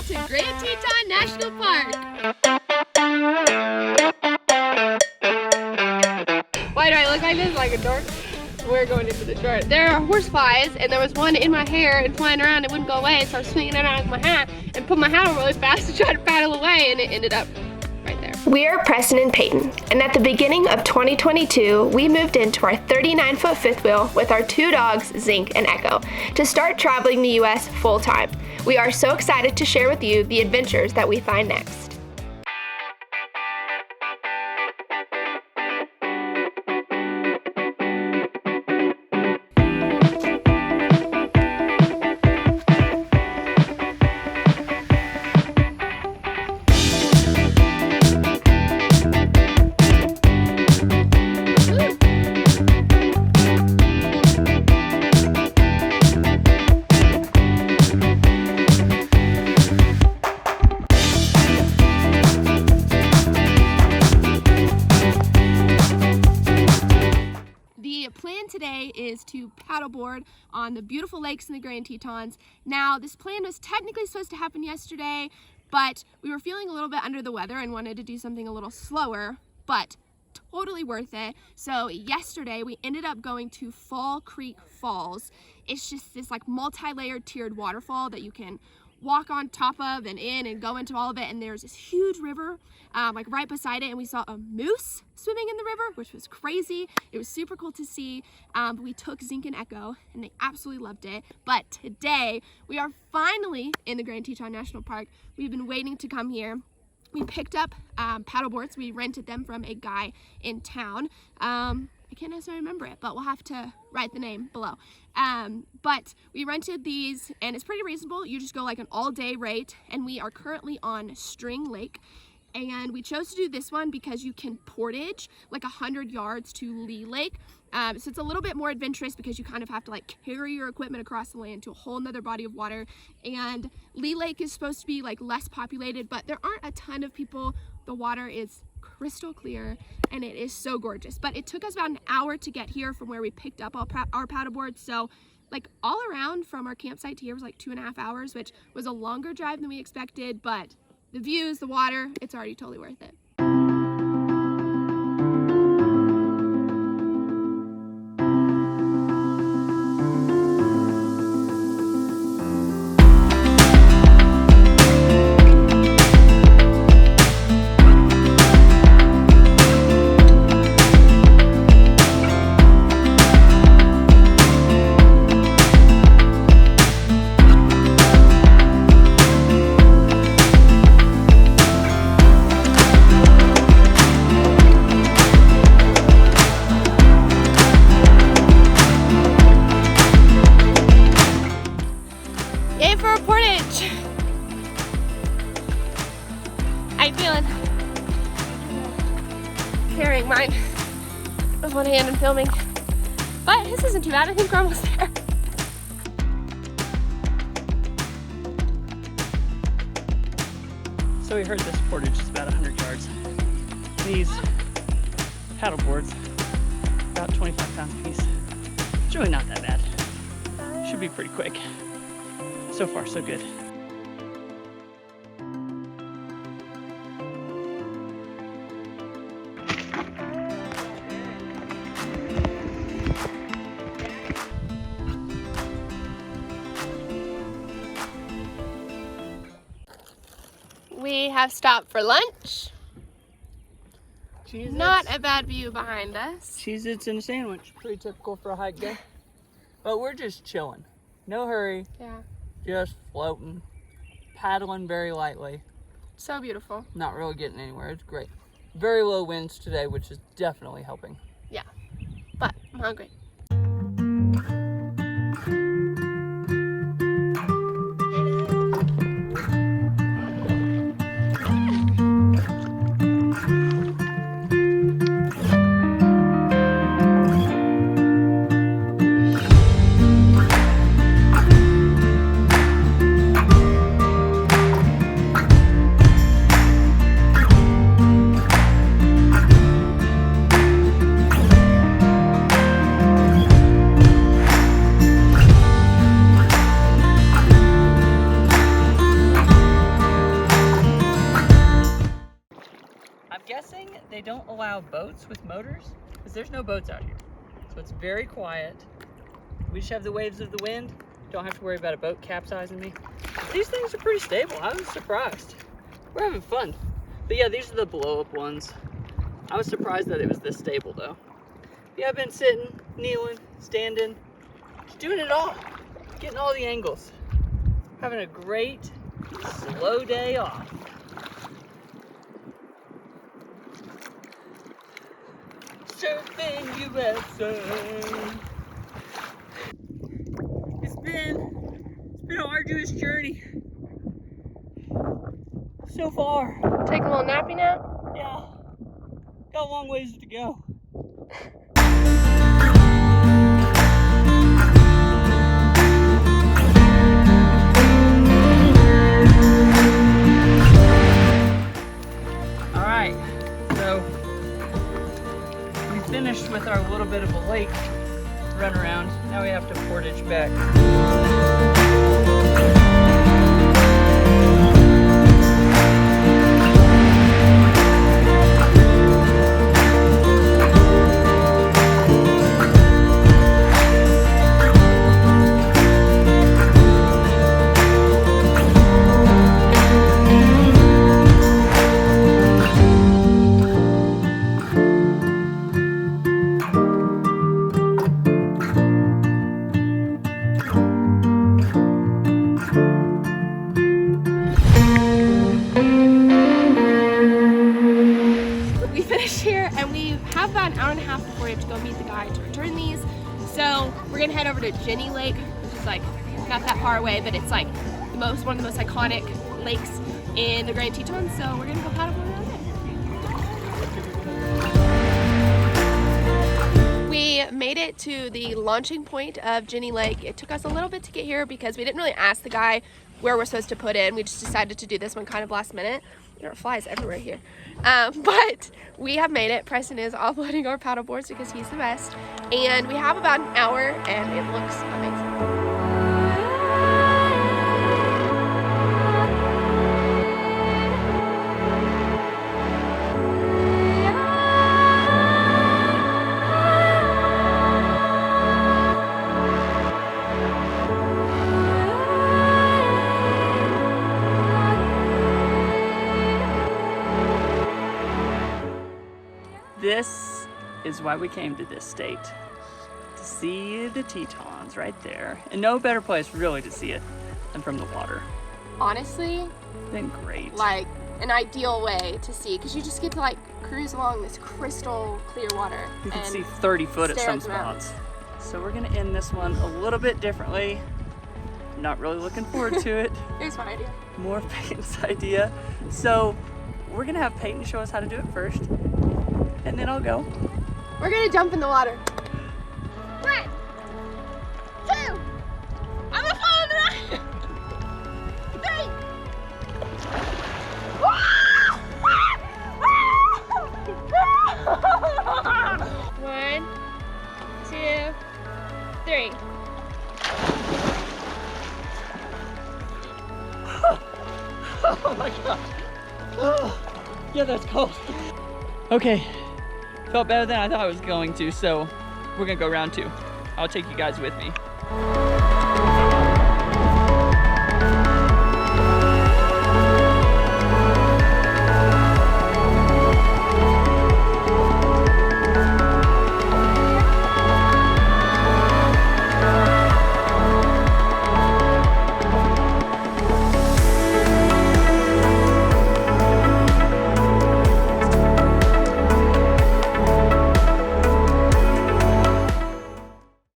to Grand Teton National Park. Why do I look like this? Like a dork? We're going into the short. There are horse flies, and there was one in my hair and flying around. It wouldn't go away, so I was swinging it out of my hat and put my hat on really fast to try to paddle away, and it ended up right there. We are Preston and Peyton, and at the beginning of 2022, we moved into our 39-foot fifth wheel with our two dogs, Zink and Echo, to start traveling the U.S. full-time. We are so excited to share with you the adventures that we find next. Today is to paddleboard on the beautiful lakes in the Grand Tetons. Now, this plan was technically supposed to happen yesterday, but we were feeling a little bit under the weather and wanted to do something a little slower, but totally worth it. So yesterday we ended up going to Fall Creek Falls. It's just this like multi-layered tiered waterfall that you can walk on top of and in and go into all of it, and there's this huge river like right beside it, and we saw a moose swimming in the river, which was crazy. It was super cool to see. We took Zink and Echo and they absolutely loved it. But today we are finally in the Grand Teton National Park. We've been waiting to come here. We picked up paddleboards. We rented them from a guy in town. I can't necessarily remember it, but we'll have to write the name below. But we rented these, and it's pretty reasonable. You just go like an all-day rate, and we are currently on String Lake. And we chose to do this one because you can portage like 100 yards to Lee Lake. So it's a little bit more adventurous because you kind of have to like carry your equipment across the land to a whole nother body of water. And Lee Lake is supposed to be like less populated, but there aren't a ton of people. The water is crystal clear and it is so gorgeous. But it took us about an hour to get here from where we picked up our paddleboard. So like all around from our campsite to here was like 2.5 hours, which was a longer drive than we expected, but the views, the water, it's already totally worth it. Yay for a portage! How you feeling? Carrying mine with one hand and filming. But this isn't too bad, I think we're almost there. So we heard this portage is about 100 yards. These paddle boards, about 25 pounds a piece. It's really not that bad. Should be pretty quick. So far, so good. We have stopped for lunch. Cheez-Its. Not a bad view behind us. Cheez-Its and a sandwich. Pretty typical for a hike day. But we're just chilling. No hurry. Yeah. Just floating. Paddling very lightly. So beautiful. Not really getting anywhere. It's great. Very low winds today, which is definitely helping. Yeah. But I'm hungry. they don't allow boats with motors because there's no boats out here. So it's very quiet. We just have the waves of the wind. Don't have to worry about a boat capsizing me. These things are pretty stable. I was surprised. We're having fun. But yeah, these are the blow-up ones. I was surprised that it was this stable though. Yeah, I've been sitting, kneeling, standing, just doing it all. Getting all the angles. Having a great, slow day off. Surfing USA. It's been an arduous journey so far. Take a little nappy nap. Yeah, got a long ways to go. All right, so we finished with our little bit of a lake run around. Now we have to Portage Back. Here, and we have about an hour and a half before we have to go meet the guy to return these. So we're gonna head over to Jenny Lake, which is like not that far away, but it's like one of the most iconic lakes in the Grand Tetons. So we're gonna go paddleboard around it. We made it to the launching point of Jenny Lake. It took us a little bit to get here because we didn't really ask the guy where we're supposed to put in. We just decided to do this one kind of last minute. There are flies everywhere here. But we have made it. Preston is offloading our paddle boards because he's the best. And we have about an hour and it looks amazing. This is why we came to this state, to see the Tetons right there. And no better place really to see it than from the water. Honestly, It's been great. like an ideal way to see, because you just get to like cruise along this crystal clear water. You can and see 30 foot at stare some at the mountains. spots. So we're gonna end this one a little bit differently. Not really looking forward to it. Here's my idea. More Peyton's idea. So we're gonna have Peyton show us how to do it first, and then I'll go. We're gonna jump in the water. 1, 2, I'm gonna fall in the water. 1, 2, 3. Oh my god. Oh, yeah, that's cold. Okay, felt better than I thought I was going to, so we're gonna go round 2. I'll take you guys with me.